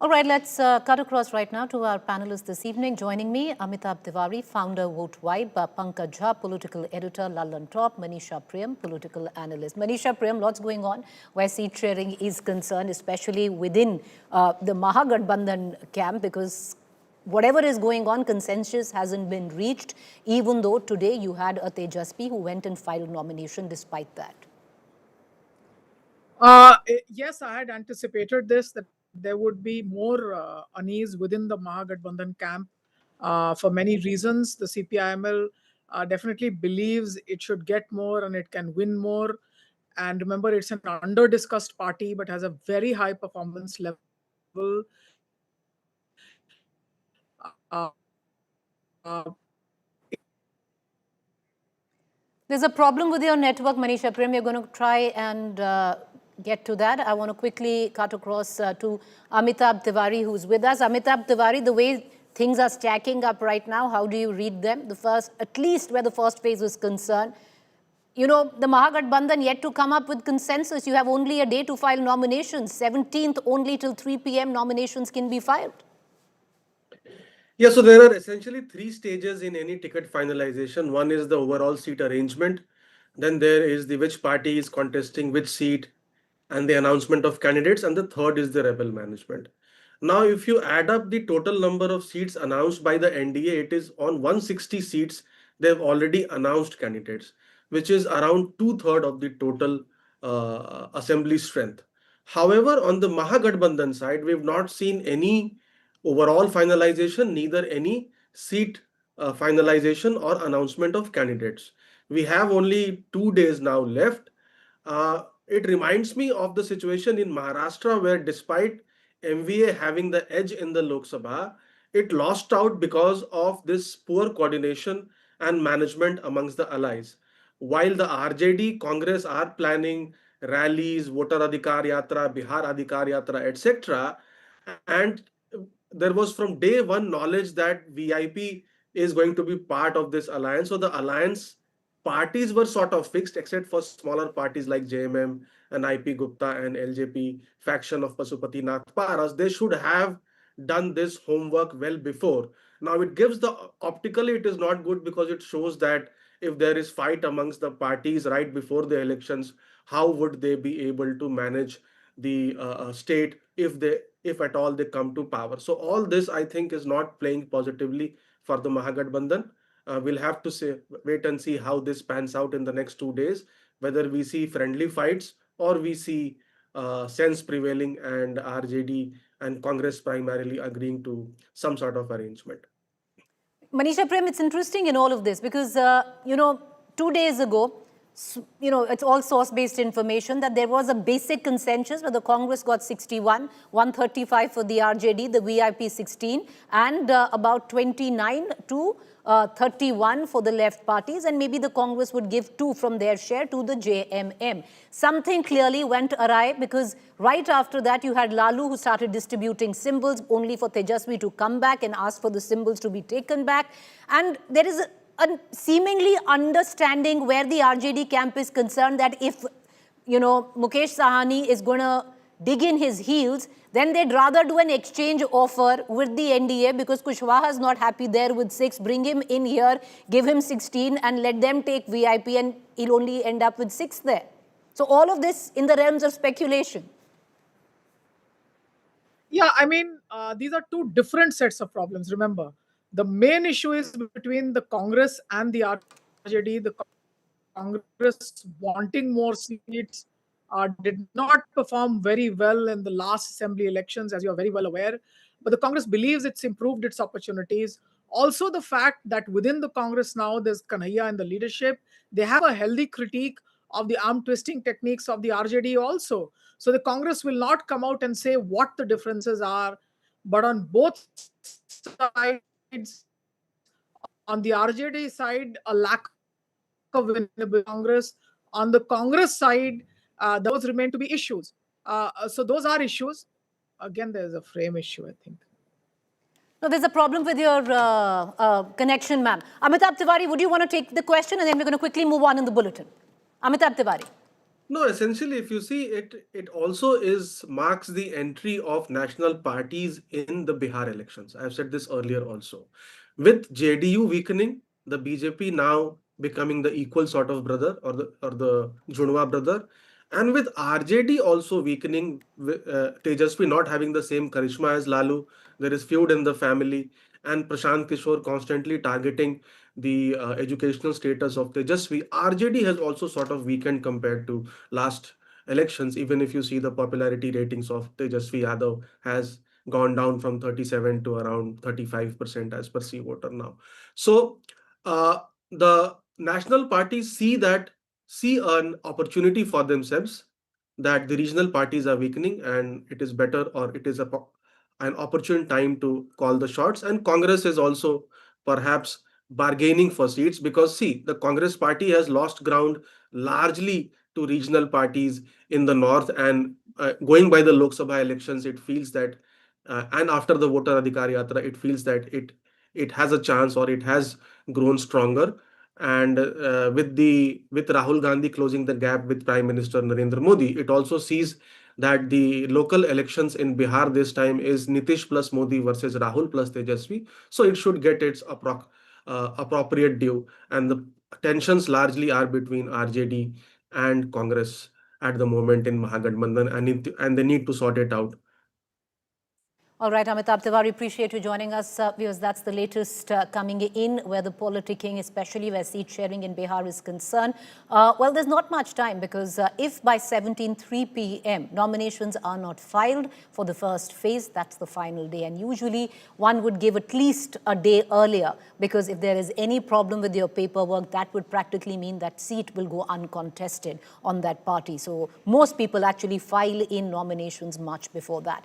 All right, let's cut across right now to our panelists this evening. Joining me, Amitabh Tiwari, founder, Vote Wide, Pankaj Jha, political editor, Lal Top, Manisha Priyam, political analyst. Manisha Priyam, lots going on where seat sharing is concerned, especially within the Mahagathbandhan camp, because whatever is going on, consensus hasn't been reached, even though today you had a Tejasvi who went and filed nomination despite that. Yes, I had anticipated this, that there would be more unease within the Mahagathbandhan camp for many reasons. The CPIML definitely believes it should get more and it can win more. And remember, it's an under-discussed party, but has a very high performance level. There's a problem with your network, Manisha Prem. You're going to try and get to that. I want to quickly cut across to Amitabh Tiwari, who's with us. Amitabh Tiwari, the way things are stacking up right now, how do you read them? The first, at least where the first phase is concerned, you know, the Mahagathbandhan yet to come up with consensus. You have only a day to file nominations. 17th, only till 3 p.m. nominations can be filed. Yeah, so there are essentially three stages in any ticket finalization. One is the overall seat arrangement. Then there is the which party is contesting which seat and the announcement of candidates. And the third is the rebel management. Now, if you add up the total number of seats announced by the NDA, it is on 160 seats. They've already announced candidates, which is around 2/3 of the total assembly strength. However, on the Mahagathbandhan side, we've not seen any overall finalization, neither any seat finalization or announcement of candidates. We have only 2 days now left. It reminds me of the situation in Maharashtra where despite MVA having the edge in the Lok Sabha, it lost out because of this poor coordination and management amongst the allies. While the RJD, Congress are planning rallies, Voter Adhikar Yatra, Bihar Adhikar Yatra, etc., and there was from day one knowledge that VIP is going to be part of this alliance. So the alliance parties were sort of fixed, except for smaller parties like JMM and IP Gupta and LJP faction of Pasupati Nath Paras. They should have done this homework well before. Now it gives the optically it is not good because it shows that if there is fight amongst the parties right before the elections, how would they be able to manage the state if at all they come to power? So all this I think is not playing positively for the Mahagathbandhan. We'll have to wait and see how this pans out in the next 2 days, whether we see friendly fights or we see sense prevailing and RJD and Congress primarily agreeing to some sort of arrangement. Manisha Prem, it's interesting in all of this because, 2 days ago, it's all source-based information that there was a basic consensus where the Congress got 61, 135 for the RJD, the VIP 16, and about 29 to 31 for the left parties, and maybe the Congress would give 2 from their share to the JMM. Something clearly went awry because right after that you had Lalu who started distributing symbols only for Tejasvi to come back and ask for the symbols to be taken back. And there is a seemingly understanding where the RJD camp is concerned that if, Mukesh Sahani is going to dig in his heels, then they'd rather do an exchange offer with the NDA because Kushwaha is not happy there with 6, bring him in here, give him 16 and let them take VIP and he'll only end up with 6 there. So all of this in the realms of speculation. Yeah, I mean, these are two different sets of problems, remember. The main issue is between the Congress and the RJD. The Congress wanting more seats did not perform very well in the last assembly elections, as you are very well aware. But the Congress believes it's improved its opportunities. Also, the fact that within the Congress now, there's Kanhaiya in the leadership. They have a healthy critique of the arm twisting techniques of the RJD also. So the Congress will not come out and say what the differences are. But on both sides, on the RJD side, a lack of winnable Congress. On the Congress side, those remain to be issues. So those are issues. Again, there's a frame issue, I think. No, there's a problem with your connection, ma'am. Amitabh Tiwari, would you want to take the question and then we're going to quickly move on in the bulletin? Amitabh Tiwari. No, essentially, if you see it, it also marks the entry of national parties in the Bihar elections. I've said this earlier also. With JDU weakening, the BJP now becoming the equal sort of brother or the Junwa brother, and with RJD also weakening, Tejasvi not having the same charisma as Lalu, there is feud in the family, and Prashant Kishore constantly targeting the educational status of Tejasvi. RJD has also sort of weakened compared to last elections. Even if you see the popularity ratings of Tejasvi Yadav has gone down from 37 to around 35% as per C voter now. So the national parties see an opportunity for themselves, that the regional parties are weakening and it is better, or it is an opportune time to call the shots. And Congress is also perhaps bargaining for seats, because see, the Congress party has lost ground largely to regional parties in the north, and going by the Lok Sabha elections, it feels that and after the voter adhikar yatra, it feels that it has a chance, or it has grown stronger. And with Rahul Gandhi closing the gap with Prime Minister Narendra Modi, it also sees that the local elections in Bihar this time is Nitish plus Modi versus Rahul plus Tejasvi. So it should get its appropriate due. And the tensions largely are between RJD and Congress at the moment in Mahagathbandhan, and they need to sort it out. All right, Amitabh Tiwari, appreciate you joining us. Viewers, that's the latest coming in, where the politicking, especially where seat sharing in Bihar is concerned. Well, there's not much time, because if by 17:03 p.m. nominations are not filed for the first phase, that's the final day. And usually one would give at least a day earlier, because if there is any problem with your paperwork, that would practically mean that seat will go uncontested on that party. So most people actually file in nominations much before that.